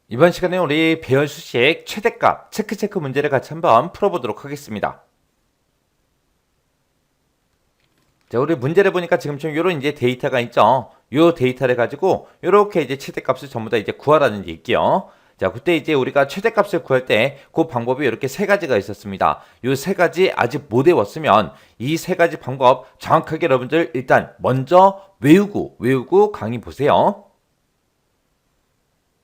이번 시간에 우리 배열 수식 최대값 체크 문제를 같이 한번 풀어보도록 하겠습니다. 자, 우리 문제를 보니까 지금처럼 이런 이제 데이터가 있죠. 요 데이터를 가지고 이렇게 이제 최대값을 전부 다 이제 구하라는 게 있게요. 자, 그때 이제 우리가 최대값을 구할 때 그 방법이 이렇게 세 가지가 있었습니다. 요 세 가지 아직 못 외웠으면 이 세 가지 방법 정확하게 여러분들 일단 먼저 외우고 강의 보세요.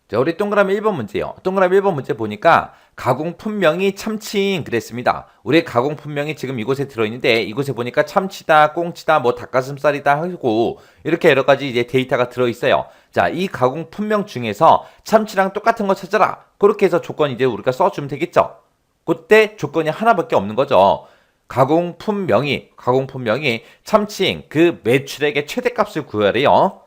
자, 우리 동그라미 1번 문제요. 동그라미 1번 문제 보니까 가공품명이 참치인 그랬습니다. 우리 가공품명이 지금 이곳에 들어있는데 이곳에 보니까 참치다, 꽁치다, 뭐 닭가슴살이다 하고 이렇게 여러 가지 이제 데이터가 들어있어요. 자, 이 가공품명 중에서 참치랑 똑같은 거 찾아라. 그렇게 해서 조건 이제 우리가 써주면 되겠죠. 그때 조건이 하나밖에 없는 거죠. 가공품명이 참치인 그 매출액의 최대값을 구하래요.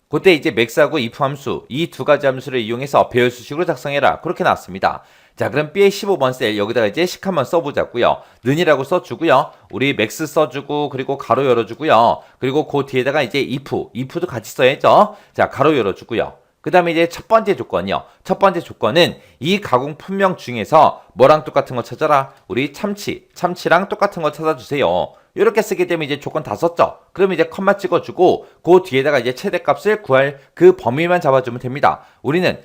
그때 이제 맥스하고 if 함수 이 두 가지 함수를 이용해서 배열 수식으로 작성해라. 그렇게 나왔습니다. 자, 그럼 B의 15번 셀 여기다가 이제 식 한번 써보자고요. 는이라고 써주고요. 우리 맥스 써주고 그리고 가로 열어주고요. 그리고 그 뒤에다가 이제 if도 같이 써야죠. 자, 가로 열어주고요. 그 다음에 이제 첫 번째 조건이요. 첫 번째 조건은 이 가공 품명 중에서 뭐랑 똑같은 거 찾아라. 우리 참치랑 똑같은 거 찾아주세요. 이렇게 쓰게 되면 이제 조건 다 썼죠. 그러면 이제 컴마 찍어주고 그 뒤에다가 이제 최대값을 구할 그 범위만 잡아주면 됩니다. 우리는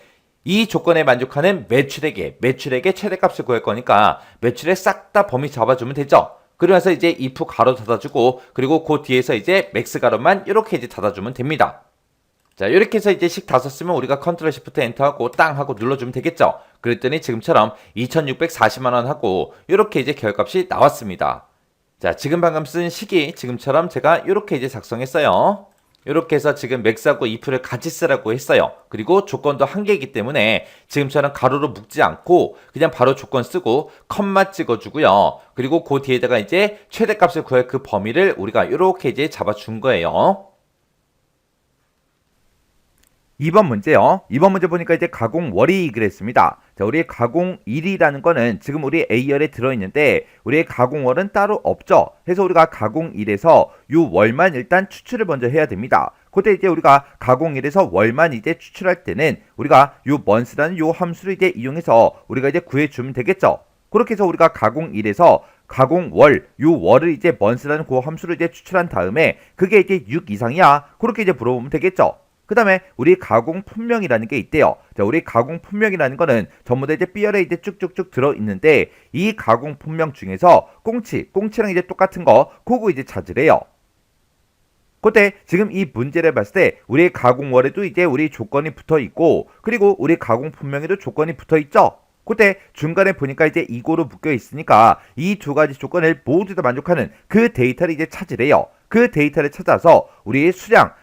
이 조건에 만족하는 매출액의 최대값을 구할 거니까 매출액 싹 다 범위 잡아주면 되죠. 그러면서 이제 if 가로 닫아주고 그리고 그 뒤에서 이제 맥스 가로만 이렇게 이제 닫아주면 됩니다. 자, 이렇게 해서 이제 식 다 썼으면 우리가 컨트롤 시프트 엔터 하고 땅 하고 눌러주면 되겠죠. 그랬더니 지금처럼 2640만 원 하고 이렇게 이제 결값이 나왔습니다. 자, 지금 방금 쓴 식이 지금처럼 제가 이렇게 이제 작성했어요. 이렇게 해서 지금 맥스하고 if를 같이 쓰라고 했어요. 그리고 조건도 한 개이기 때문에 지금처럼 가로로 묶지 않고 그냥 바로 조건 쓰고 컴마 찍어주고요. 그리고 그 뒤에다가 이제 최대값을 구할 그 범위를 우리가 이렇게 이제 잡아준 거예요. 2번 문제요. 2번 문제 보니까 이제 가공월이 그랬습니다. 자, 우리 가공일이라는 거는 지금 우리 A열에 들어있는데 우리의 가공월은 따로 없죠. 그래서 우리가 가공일에서 요 월만 일단 추출을 먼저 해야 됩니다. 그때 이제 우리가 가공일에서 월만 이제 추출할 때는 우리가 요 month라는 요 함수를 이제 이용해서 우리가 이제 구해주면 되겠죠. 그렇게 해서 우리가 가공일에서 가공월, 요 월을 이제 month라는 그 함수를 이제 추출한 다음에 그게 이제 6 이상이야. 그렇게 이제 물어보면 되겠죠. 그 다음에 우리 가공 품명이라는 게 있대요. 자, 우리 가공 품명이라는 거는 전부 다 이제 B열에 이제 쭉쭉쭉 들어있는데 이 가공 품명 중에서 꽁치랑 이제 똑같은 거 그거 이제 찾으래요. 그때 지금 이 문제를 봤을 때 우리 가공월에도 이제 우리 조건이 붙어 있고 그리고 우리 가공 품명에도 조건이 붙어 있죠. 그때 중간에 보니까 이제 이고로 묶여 있으니까 이 두 가지 조건을 모두 다 만족하는 그 데이터를 이제 찾으래요. 그 데이터를 찾아서 우리의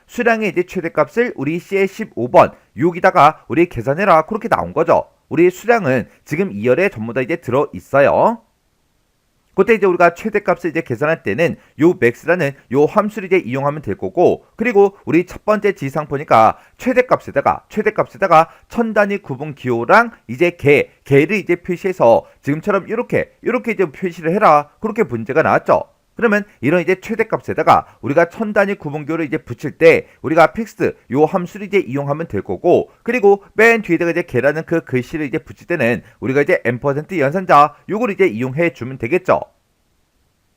수량의 이제 최대값을 우리 C의 15번 여기다가 우리 계산해라 그렇게 나온 거죠. 우리의 수량은 지금 2열에 전부 다 이제 들어 있어요. 그때 이제 우리가 최대값을 이제 계산할 때는 요 max라는 요 함수를 이제 이용하면 될 거고 그리고 우리 첫 번째 지상 보니까 최대값에다가 천 단위 구분 기호랑 이제 개를 이제 표시해서 지금처럼 이렇게 이제 표시를 해라 그렇게 문제가 나왔죠. 그러면 이런 이제 최대값에다가 우리가 천 단위 구분기호를 이제 붙일 때 우리가 픽스 요 함수를 이제 이용하면 될 거고 그리고 맨 뒤에다가 이제 개라는 그 글씨를 이제 붙일 때는 우리가 이제 M% 연산자 요걸 이제 이용해 주면 되겠죠.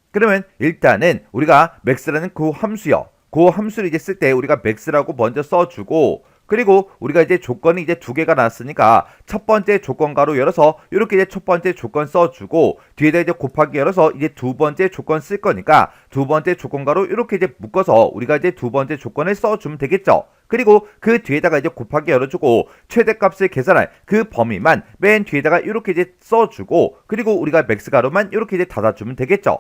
그러면 일단은 우리가 max라는 그 함수요. 그 함수를 이제 쓸 때 우리가 max라고 먼저 써주고 그리고 우리가 이제 조건이 이제 두 개가 나왔으니까 첫 번째 조건 가로 열어서 이렇게 이제 첫 번째 조건 써주고 뒤에다 이제 곱하기 열어서 이제 두 번째 조건 쓸 거니까 두 번째 조건 가로 이렇게 이제 묶어서 우리가 이제 두 번째 조건을 써주면 되겠죠. 그리고 그 뒤에다가 이제 곱하기 열어주고 최대값을 계산할 그 범위만 맨 뒤에다가 이렇게 이제 써주고 그리고 우리가 맥스 가로만 이렇게 이제 닫아주면 되겠죠.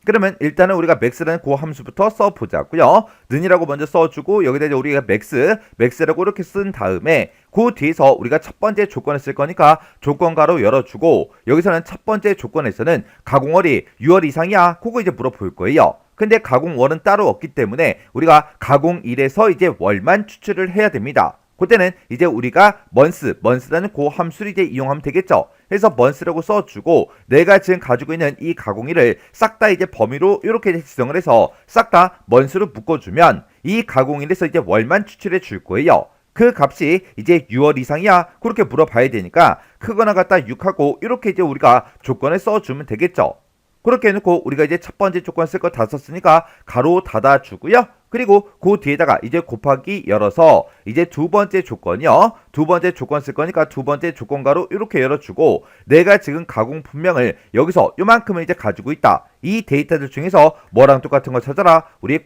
그러면 일단은 우리가 max라는 그 함수부터 써보자고요. 는이라고 먼저 써주고 여기다 이제 우리가 max라고 이렇게 쓴 다음에 그 뒤에서 우리가 첫 번째 조건을 쓸 거니까 조건가로 열어주고 여기서는 첫 번째 조건에서는 가공월이 6월 이상이야. 그거 이제 물어볼 거예요. 근데 가공월은 따로 없기 때문에 우리가 가공일에서 이제 월만 추출을 해야 됩니다. 그때는 이제 우리가 month라는 그 함수를 이제 이용하면 되겠죠. 그래서 month라고 써주고 내가 지금 가지고 있는 이 가공일을 싹 다 이제 범위로 이렇게 지정을 해서 싹 다 month로 묶어주면 이 가공일에서 이제 월만 추출해 줄 거예요. 그 값이 이제 6월 이상이야 그렇게 물어봐야 되니까 크거나 같다 6하고 이렇게 이제 우리가 조건을 써주면 되겠죠. 그렇게 해놓고 우리가 이제 첫 번째 조건 쓸 거 다 썼으니까 가로 닫아주고요. 그리고 그 뒤에다가 이제 곱하기 열어서 이제 두 번째 조건이요. 두 번째 조건 쓸 거니까 두 번째 조건 가로 이렇게 열어주고 내가 지금 가공 분명을 여기서 요만큼을 이제 가지고 있다. 이 데이터들 중에서 뭐랑 똑같은 거 찾아라. 우리의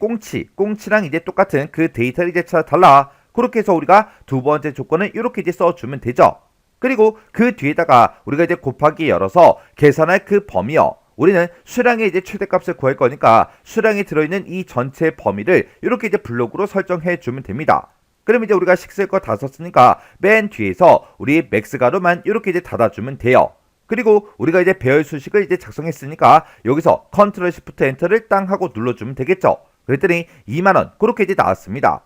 꽁치랑 이제 똑같은 그 데이터를 이제 찾아달라. 그렇게 해서 우리가 두 번째 조건을 이렇게 이제 써주면 되죠. 그리고 그 뒤에다가 우리가 이제 곱하기 열어서 계산할 그 범위요. 우리는 수량의 이제 최대값을 구할 거니까 수량이 들어있는 이 전체 범위를 이렇게 이제 블록으로 설정해 주면 됩니다. 그럼 이제 우리가 식 쓸 거 다 썼으니까 맨 뒤에서 우리 맥스 가로만 이렇게 이제 닫아주면 돼요. 그리고 우리가 이제 배열 수식을 이제 작성했으니까 여기서 컨트롤 시프트 엔터를 땅 하고 눌러주면 되겠죠. 그랬더니 2만원 그렇게 이제 나왔습니다.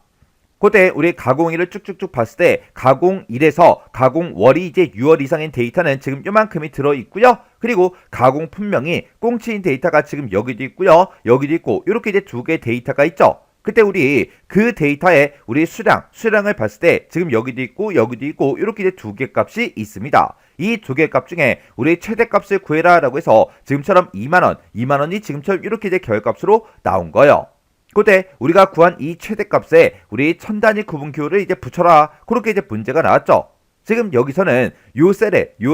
그때 우리 가공1을 쭉쭉쭉 봤을 때 가공1에서 가공월이 이제 6월 이상인 데이터는 지금 요만큼이 들어있고요. 그리고 가공 분명히 꽁치인 데이터가 지금 여기도 있고요. 여기도 있고 이렇게 이제 두 개의 데이터가 있죠. 그때 우리 그 데이터에 우리 수량을 봤을 때 지금 여기도 있고 이렇게 이제 두 개 값이 있습니다. 이 두 개 값 중에 우리 최대값을 구해라 라고 해서 지금처럼 2만원이 지금처럼 이렇게 이제 결값으로 나온 거예요. 그때 우리가 구한 이 최대값에 우리 천 단위 구분 기호를 이제 붙여라. 그렇게 이제 문제가 나왔죠. 지금 여기서는 요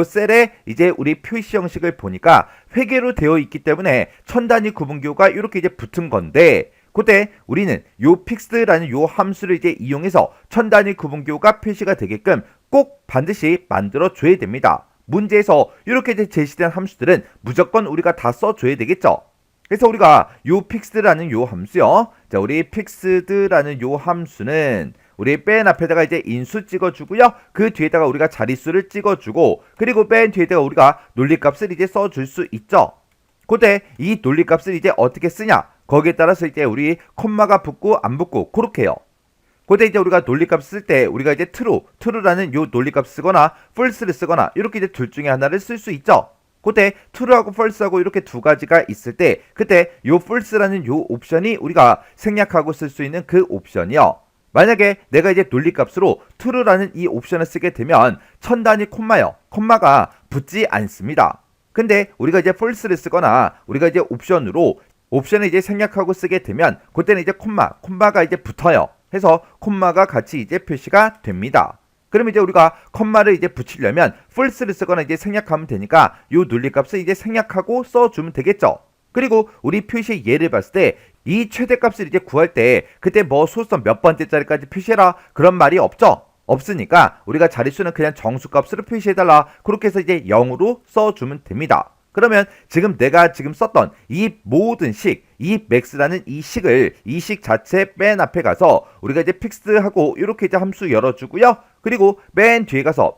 셀에 이제 우리 표시 형식을 보니까 회계로 되어 있기 때문에 천 단위 구분 기호가 이렇게 이제 붙은 건데 그때 우리는 요 픽스라는 요 함수를 이제 이용해서 천 단위 구분 기호가 표시가 되게끔 꼭 반드시 만들어 줘야 됩니다. 문제에서 이렇게 이제 제시된 함수들은 무조건 우리가 다 써줘야 되겠죠. 그래서 우리가 요 픽스드라는 요 함수요. 자, 우리 픽스드라는 요 함수는 우리 맨 앞에다가 이제 인수 찍어주고요. 그 뒤에다가 우리가 자릿수를 찍어주고 그리고 맨 뒤에다가 우리가 논리값을 이제 써줄 수 있죠. 그때 이 논리값을 이제 어떻게 쓰냐? 거기에 따라서 이제 우리 콤마가 붙고 안 붙고 그렇게 해요. 그때 이제 우리가 논리값 쓸 때 우리가 이제 true라는 요 논리값 쓰거나 false를 쓰거나 이렇게 이제 둘 중에 하나를 쓸 수 있죠. 그때 true하고 false하고 이렇게 두 가지가 있을 때 그때 요 false라는 요 옵션이 우리가 생략하고 쓸 수 있는 그 옵션이요. 만약에 내가 이제 논리값으로 true라는 이 옵션을 쓰게 되면 천 단위 콤마가 붙지 않습니다. 근데 우리가 이제 false를 쓰거나 우리가 이제 옵션을 이제 생략하고 쓰게 되면 그때는 이제 콤마가 이제 붙어요. 해서 콤마가 같이 이제 표시가 됩니다. 그럼 이제 우리가 콤마를 이제 붙이려면 false를 쓰거나 이제 생략하면 되니까 요 논리값을 이제 생략하고 써주면 되겠죠. 그리고 우리 표시의 예를 봤을 때 이 최대값을 이제 구할 때 그때 뭐 소수점 몇 번째짜리까지 표시해라 그런 말이 없죠. 없으니까 우리가 자릿수는 그냥 정수값으로 표시해달라 그렇게 해서 이제 0으로 써주면 됩니다. 그러면 지금 내가 지금 썼던 이 모든 이 맥스라는 이 식 자체 맨 앞에 가서 우리가 이제 픽스하고 이렇게 이제 함수 열어주고요. 그리고 맨 뒤에 가서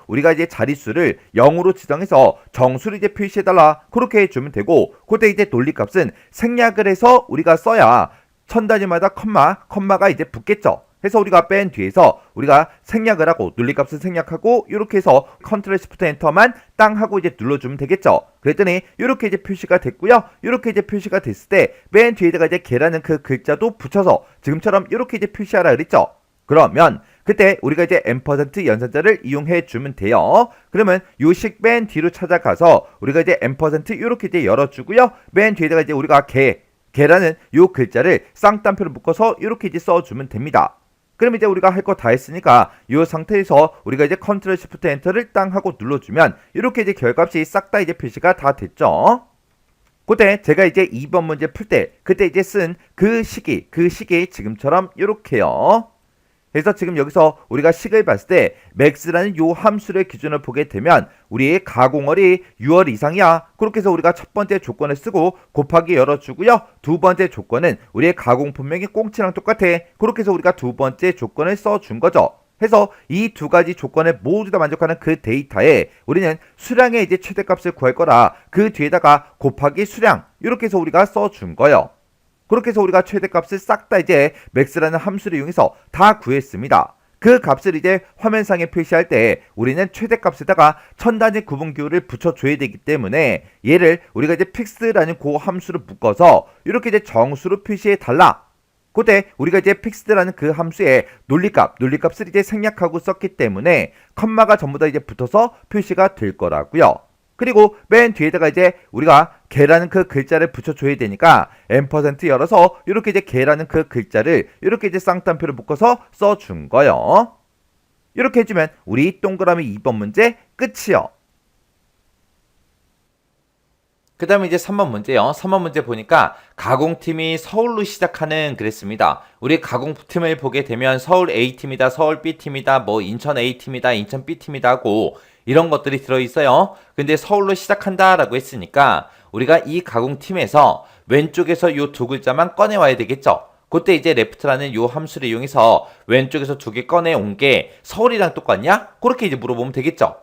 우리가 이제 자릿수를 0으로 지정해서 정수를 이제 표시해달라 그렇게 해주면 되고 그때 이제 논리값은 생략을 해서 우리가 써야 천 단위마다 컴마가 이제 붙겠죠. 해서 우리가 맨 뒤에서 우리가 생략을 하고 논리값을 생략하고 이렇게 해서 컨트롤 시프트 엔터만 땅 하고 이제 눌러주면 되겠죠. 그랬더니 이렇게 이제 표시가 됐고요. 이렇게 이제 표시가 됐을 때 맨 뒤에다가 이제 개라는 그 글자도 붙여서 지금처럼 이렇게 이제 표시하라 그랬죠. 그러면 그때 우리가 이제 앰퍼센트 연산자를 이용해 주면 돼요. 그러면 요 식 맨 뒤로 찾아가서 우리가 이제 앰퍼센트 이렇게 이제 열어주고요. 맨 뒤에다가 이제 우리가 개라는 요 글자를 쌍따옴표를 묶어서 이렇게 이제 써주면 됩니다. 그럼 이제 우리가 할 거 다 했으니까 이 상태에서 우리가 이제 컨트롤 시프트 엔터를 땅 하고 눌러주면 이렇게 이제 결값이 싹 다 이제 표시가 다 됐죠. 그때 제가 이제 2번 문제 풀 때 그때 이제 쓴 그 식이 지금처럼 이렇게요. 그래서 지금 여기서 우리가 식을 봤을 때 max라는 요 함수를 기준으로 보게 되면 우리의 가공월이 6월 이상이야. 그렇게 해서 우리가 첫 번째 조건을 쓰고 곱하기 열어주고요. 두 번째 조건은 우리의 가공 분명히 꽁치랑 똑같아. 그렇게 해서 우리가 두 번째 조건을 써준 거죠. 해서 이 두 가지 조건을 모두 다 만족하는 그 데이터에 우리는 수량의 이제 최대값을 구할 거라 그 뒤에다가 곱하기 수량 이렇게 해서 우리가 써준 거예요. 그렇게 해서 우리가 최대값을 싹 다 이제 max라는 함수를 이용해서 다 구했습니다. 그 값을 이제 화면상에 표시할 때 우리는 최대값에다가 천 단위 구분 기호를 붙여줘야 되기 때문에 얘를 우리가 이제 fix라는 그 함수를 묶어서 이렇게 이제 정수로 표시해 달라. 그때 우리가 이제 fixed라는 그 함수에 논리값을 이제 생략하고 썼기 때문에 컴마가 전부 다 이제 붙어서 표시가 될 거라고요. 그리고 맨 뒤에다가 이제 우리가 개라는 그 글자를 붙여줘야 되니까 %, 열어서 이렇게 이제 개라는 그 글자를 이렇게 이제 쌍따옴표를 묶어서 써준 거요. 이렇게 해주면 우리 동그라미 2번 문제 끝이요. 그 다음에 이제 3번 문제요. 3번 문제 보니까 가공팀이 서울로 시작하는 그랬습니다. 우리 가공팀을 보게 되면 서울 A팀이다, 서울 B팀이다, 뭐 인천 A팀이다, 인천 B팀이다 하고 이런 것들이 들어있어요. 근데 서울로 시작한다 라고 했으니까 우리가 이 가공팀에서 왼쪽에서 요 두 글자만 꺼내와야 되겠죠. 그때 이제 left라는 요 함수를 이용해서 왼쪽에서 두 개 꺼내온 게 서울이랑 똑같냐? 그렇게 이제 물어보면 되겠죠.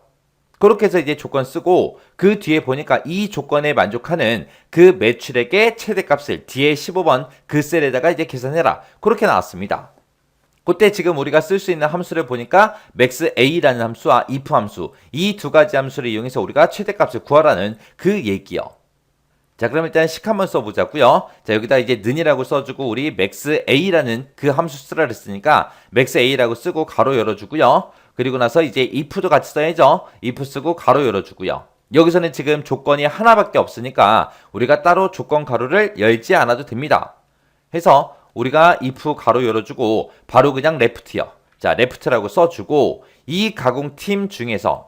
그렇게 해서 이제 조건 쓰고 그 뒤에 보니까 이 조건에 만족하는 그 매출액의 최대값을 뒤에 15번 그 셀에다가 이제 계산해라. 그렇게 나왔습니다. 그때 지금 우리가 쓸 수 있는 함수를 보니까 maxa라는 함수와 if 함수 이 두 가지 함수를 이용해서 우리가 최대값을 구하라는 그 얘기요. 자, 그럼 일단 식 한번 써보자고요. 자, 여기다 이제 는이라고 써주고 우리 maxa라는 그 함수 쓰라 그랬으니까 maxa라고 쓰고 가로 열어주고요. 그리고 나서 이제 if도 같이 써야죠. if 쓰고 가로 열어주고요. 여기서는 지금 조건이 하나밖에 없으니까 우리가 따로 조건 가로를 열지 않아도 됩니다. 해서 우리가 if 가로 열어주고 바로 그냥 left요. 자, left라고 써주고 이 가공팀 중에서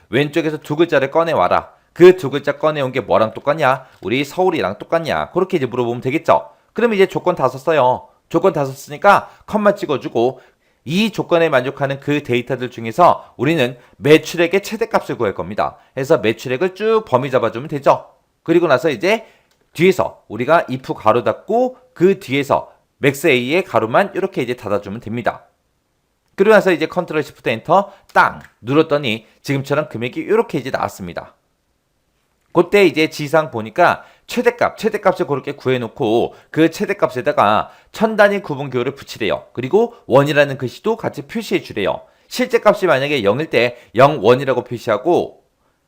왼쪽에서 두 글자를 꺼내와라. 그 두 글자 꺼내온 게 뭐랑 똑같냐? 우리 서울이랑 똑같냐? 그렇게 이제 물어보면 되겠죠. 그럼 이제 조건 다 썼어요. 조건 다 썼으니까 컴마 찍어주고 이 조건에 만족하는 그 데이터들 중에서 우리는 매출액의 최대값을 구할 겁니다. 해서 매출액을 쭉 범위 잡아주면 되죠. 그리고 나서 이제 뒤에서 우리가 if 가로 닫고 그 뒤에서 maxa의 가로만 이렇게 이제 닫아주면 됩니다. 그리고 나서 이제 컨트롤 시프트 엔터 땅 눌렀더니 지금처럼 금액이 이렇게 이제 나왔습니다. 그때 이제 지상 보니까 최대값을 그렇게 구해놓고 그 최대값에다가 천단위 구분교를 붙이래요. 그리고 1이라는 글씨도 같이 표시해 주래요. 실제 값이 만약에 0일 때 0, 1이라고 표시하고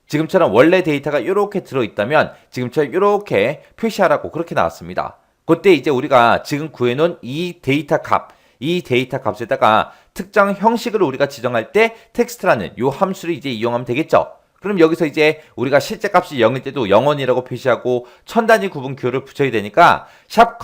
지금처럼 원래 데이터가 이렇게 들어있다면 지금처럼 이렇게 표시하라고 그렇게 나왔습니다. 그때 이제 우리가 지금 구해놓은 이 데이터 값에다가 특정 형식을 우리가 지정할 때 텍스트라는 요 함수를 이제 이용하면 되겠죠. 그럼 여기서 이제 우리가 실제 값이 0일 때도 0원이라고 표시하고 천단위 구분 교를 붙여야 되니까 샵,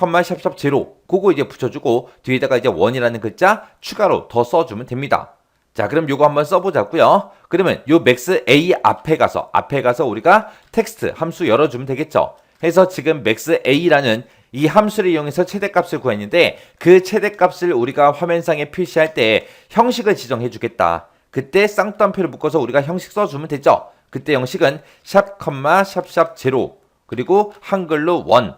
제로 그거 이제 붙여주고 뒤에다가 이제 1이라는 글자 추가로 더 써주면 됩니다. 자, 그럼 요거 한번 써보자고요. 그러면 요 maxA 앞에 가서 우리가 텍스트 함수 열어주면 되겠죠. 해서 지금 maxA라는 이 함수를 이용해서 최대값을 구했는데 그 최대값을 우리가 화면상에 표시할 때 형식을 지정해 주겠다. 그때 쌍따옴표를 묶어서 우리가 형식 써주면 되죠. 그때 형식은 샵, 제로 그리고 한글로 1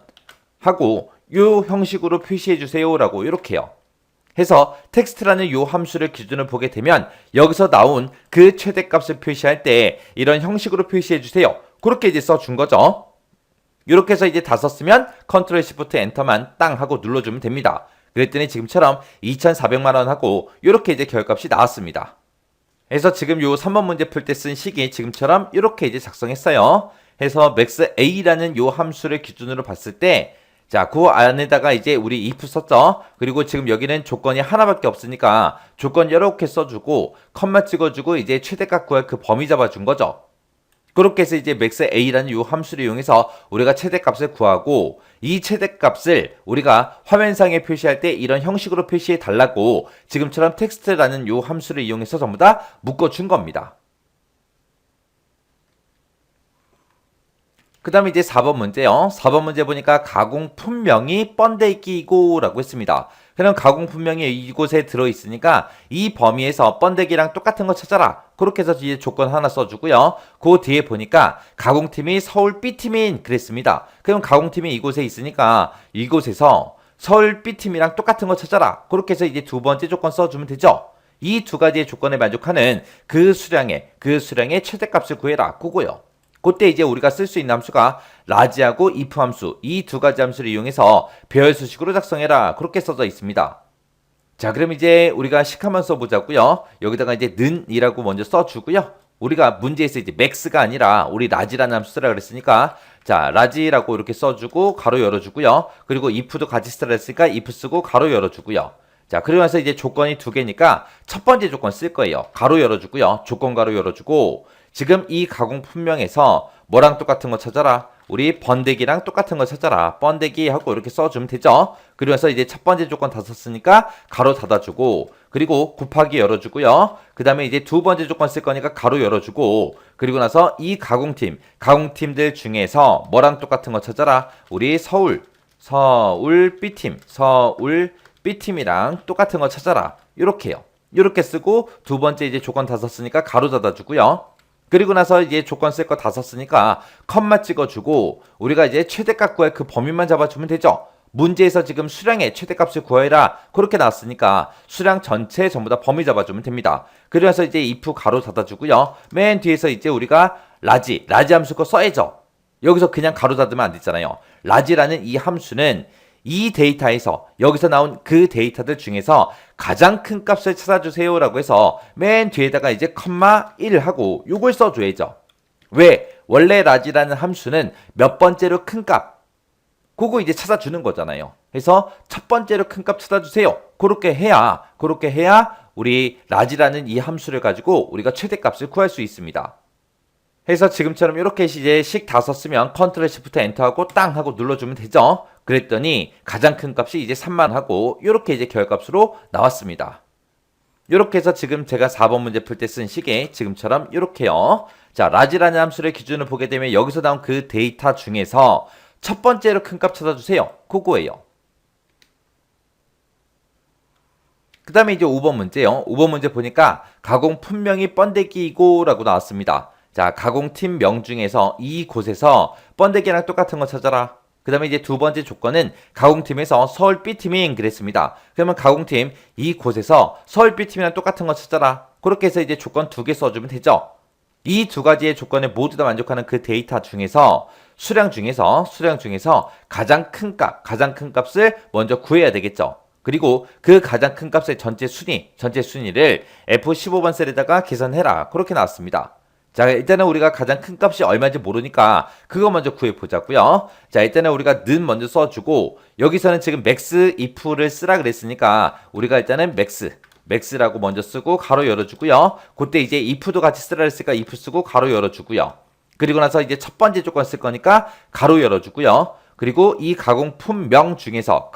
하고 요 형식으로 표시해 주세요 라고 이렇게요. 해서 텍스트라는 요 함수를 기준으로 보게 되면 여기서 나온 그 최대값을 표시할 때 이런 형식으로 표시해 주세요. 그렇게 이제 써준 거죠. 이렇게 해서 이제 다 썼으면 컨트롤 시프트 엔터만 땅 하고 눌러주면 됩니다. 그랬더니 지금처럼 2,400만 원 하고 이렇게 이제 결값이 나왔습니다. 해서 지금 요 3번 문제 풀 때 쓴 식이 지금처럼 이렇게 이제 작성했어요. 해서 maxa라는 요 함수를 기준으로 봤을 때 자, 그 안에다가 이제 우리 if 썼죠. 그리고 지금 여기는 조건이 하나밖에 없으니까 조건 이렇게 써주고 컴마 찍어주고 이제 최대값 구할 그 범위 잡아준 거죠. 그렇게 해서 이제 maxa라는 요 함수를 이용해서 우리가 최대값을 구하고 이 최대값을 우리가 화면상에 표시할 때 이런 형식으로 표시해 달라고 지금처럼 텍스트라는 요 함수를 이용해서 전부 다 묶어준 겁니다. 그 다음에 이제 4번 문제요. 4번 문제 보니까 가공품명이 번데기고 라고 했습니다. 그럼 가공품명이 이곳에 들어있으니까 이 범위에서 번데기랑 똑같은 거 찾아라. 그렇게 해서 뒤에 조건 하나 써주고요. 그 뒤에 보니까 가공팀이 서울 B팀인 그랬습니다. 그럼 가공팀이 이곳에 있으니까 이곳에서 서울 B팀이랑 똑같은 거 찾아라. 그렇게 해서 이제 두 번째 조건 써주면 되죠. 이 두 가지의 조건에 만족하는 그 수량의 최대값을 구해라. 그거요. 그때 이제 우리가 쓸 수 있는 함수가 라지하고 if 함수 이 두 가지 함수를 이용해서 배열수식으로 작성해라 그렇게 써져 있습니다. 자, 그럼 이제 우리가 식 한번 써보자고요. 여기다가 이제 는이라고 먼저 써주고요. 우리가 문제에서 이제 max가 아니라 우리 라지라는 함수 쓰라 그랬으니까 자, 라지라고 이렇게 써주고 가로 열어주고요. 그리고 if도 같이 쓰라 했으니까 if 쓰고 가로 열어주고요. 자, 그리고 나서 이제 조건이 두 개니까 첫 번째 조건 쓸 거예요. 가로 열어주고요. 조건 가로 열어주고 지금 이 가공 품명에서 뭐랑 똑같은 거 찾아라. 우리 번데기랑 똑같은 거 찾아라. 번데기 하고 이렇게 써주면 되죠. 그리고 나서 이제 첫 번째 조건 다 썼으니까 가로 닫아주고 그리고 곱하기 열어주고요. 그 다음에 이제 두 번째 조건 쓸 거니까 가로 열어주고 그리고 나서 이 가공팀들 중에서 뭐랑 똑같은 거 찾아라. 우리 서울 B팀이랑 똑같은 거 찾아라. 요렇게요. 요렇게 쓰고 두 번째 이제 조건 다 썼으니까 가로 닫아주고요. 그리고 나서 이제 조건 쓸 거 다 썼으니까 컴마 찍어주고 우리가 이제 최대값 구할 그 범위만 잡아주면 되죠. 문제에서 지금 수량의 최대값을 구해라 그렇게 나왔으니까 수량 전체 전부 다 범위 잡아주면 됩니다. 그래서 이제 if 가로 닫아주고요. 맨 뒤에서 이제 우리가 라지 함수 거 써야죠. 여기서 그냥 가로 닫으면 안 되잖아요. 라지라는 이 함수는 이 데이터에서 여기서 나온 그 데이터들 중에서 가장 큰 값을 찾아주세요 라고 해서 맨 뒤에다가 이제 컴마 1 하고 요걸 써줘야죠. 왜? 원래 라지라는 함수는 몇 번째로 큰 값 그거 이제 찾아주는 거잖아요. 그래서 첫 번째로 큰 값 찾아주세요. 그렇게 해야 우리 라지라는 이 함수를 가지고 우리가 최대값을 구할 수 있습니다. 해서 지금처럼 이렇게 이제 식 다 썼으면 컨트롤 시프트 엔터하고 땅 하고 눌러주면 되죠. 그랬더니 가장 큰 값이 이제 3만 하고 이렇게 이제 결값으로 나왔습니다. 이렇게 해서 지금 제가 4번 문제 풀 때 쓴 식에 지금처럼 이렇게요. 자, 라지라는 함수를 기준으로 보게 되면 여기서 나온 그 데이터 중에서 첫 번째로 큰 값 찾아주세요. 그거예요. 그 다음에 이제 5번 문제요. 5번 문제 보니까 가공 품명이 번데기이고 라고 나왔습니다. 자, 가공팀 명 중에서 이곳에서 번데기랑 똑같은 거 찾아라. 그 다음에 이제 두 번째 조건은 가공팀에서 서울 B팀이 그랬습니다. 그러면 가공팀 이곳에서 서울 B팀이랑 똑같은 거 찾아라. 그렇게 해서 이제 조건 두 개 써주면 되죠. 이 두 가지의 조건에 모두 다 만족하는 그 데이터 중에서 수량 중에서 가장 큰 값을 먼저 구해야 되겠죠. 그리고 그 가장 큰 값의 전체 순위를 F15번 셀에다가 계산해라. 그렇게 나왔습니다. 자, 일단은 우리가 가장 큰 값이 얼마인지 모르니까 그거 먼저 구해보자고요. 자, 일단은 우리가 는 먼저 써주고 여기서는 지금 max if를 쓰라 그랬으니까 우리가 일단은 max라고 먼저 쓰고 가로 열어주고요. 그때 이제 if도 같이 쓰라 그랬으니까 if 쓰고 가로 열어주고요. 그리고 나서 이제 첫 번째 조건 쓸 거니까 가로 열어주고요. 그리고 이 가공품명 중에서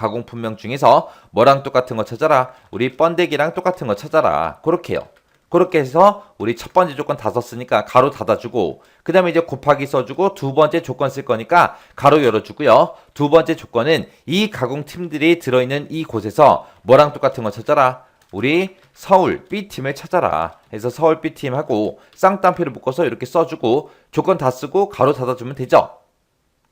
뭐랑 똑같은 거 찾아라. 우리 번데기랑 똑같은 거 찾아라. 그렇게요. 그렇게 해서 우리 첫 번째 조건 다 썼으니까 가로 닫아주고 그 다음에 이제 곱하기 써주고 두 번째 조건 쓸 거니까 가로 열어주고요. 두 번째 조건은 이 가공팀들이 들어있는 이곳에서 뭐랑 똑같은 거 찾아라. 우리 서울 B팀을 찾아라. 해서 서울 B팀하고 쌍따옴표를 묶어서 이렇게 써주고 조건 다 쓰고 가로 닫아주면 되죠.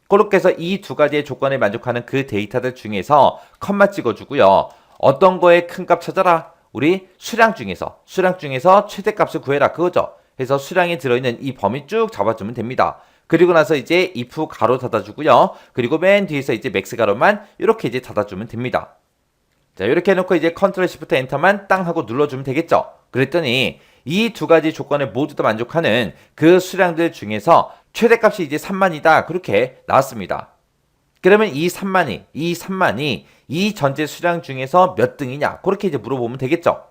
그렇게 해서 이 두 가지의 조건에 만족하는 그 데이터들 중에서 컴마 찍어주고요. 어떤 거에 큰 값 찾아라. 우리 수량 중에서 최대값을 구해라 그거죠. 해서 수량이 들어있는 이 범위 쭉 잡아주면 됩니다. 그리고 나서 이제 if 가로 닫아주고요. 그리고 맨 뒤에서 이제 max 가로만 이렇게 이제 닫아주면 됩니다. 자, 이렇게 해놓고 이제 컨트롤 시프트 엔터만 땅 하고 눌러주면 되겠죠. 그랬더니 이 두 가지 조건에 모두 다 만족하는 그 수량들 중에서 최대값이 이제 3만이다 그렇게 나왔습니다. 그러면 이 3만이 이 전체 수량 중에서 몇 등이냐 그렇게 이제 물어보면 되겠죠.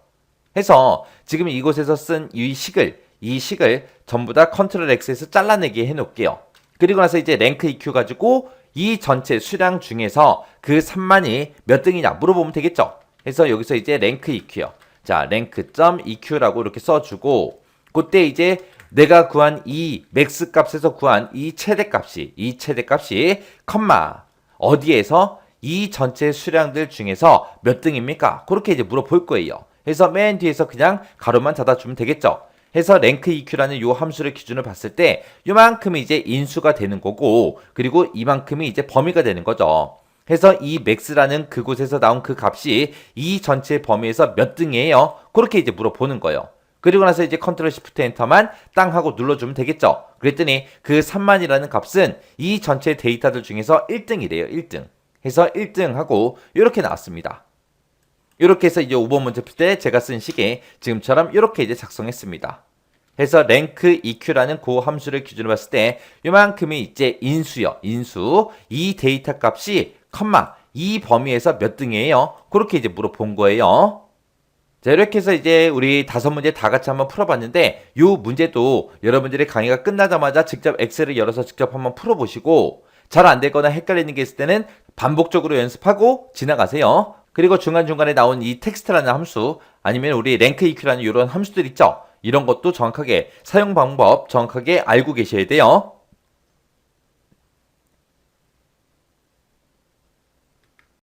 해서 지금 이곳에서 쓴 이 식을 전부 다 컨트롤 X에서 잘라내게 해놓을게요. 그리고 나서 이제 랭크 EQ 가지고 이 전체 수량 중에서 그 3만이 몇 등이냐 물어보면 되겠죠. 해서 여기서 이제 랭크 EQ요. 자, 랭크.EQ라고 이렇게 써주고 그때 이제 내가 구한 이 맥스 값에서 구한 이 최대값이 컴마 어디에서 이 전체 수량들 중에서 몇 등입니까? 그렇게 이제 물어볼 거예요. 그래서 맨 뒤에서 그냥 가로만 닫아주면 되겠죠. 해서 랭크 EQ라는 요 함수를 기준으로 봤을 때 요만큼이 이제 인수가 되는 거고 그리고 이만큼이 이제 범위가 되는 거죠. 해서 이 max라는 그곳에서 나온 그 값이 이 전체 범위에서 몇 등이에요? 그렇게 이제 물어보는 거예요. 그리고 나서 이제 컨트롤 시프트 엔터만 땅 하고 눌러주면 되겠죠. 그랬더니 그 3만이라는 값은 이 전체 데이터들 중에서 1등이래요. 1등. 해서 1등 하고 이렇게 나왔습니다. 이렇게 해서 이제 5번 문제 풀 때 제가 쓴 식에 지금처럼 이렇게 이제 작성했습니다. 해서 랭크 EQ라는 그 함수를 기준으로 봤을 때 요만큼이 이제 인수요. 인수. 이 데이터 값이 컴마 이 범위에서 몇 등이에요? 그렇게 이제 물어본 거예요. 자, 이렇게 해서 이제 우리 5문제 다 같이 한번 풀어봤는데 이 문제도 여러분들의 강의가 끝나자마자 직접 엑셀을 열어서 직접 한번 풀어보시고 잘 안 되거나 헷갈리는 게 있을 때는 반복적으로 연습하고 지나가세요. 그리고 중간중간에 나온 이 텍스트라는 함수 아니면 우리 랭크 EQ라는 이런 함수들 있죠. 이런 것도 정확하게 사용 방법 정확하게 알고 계셔야 돼요.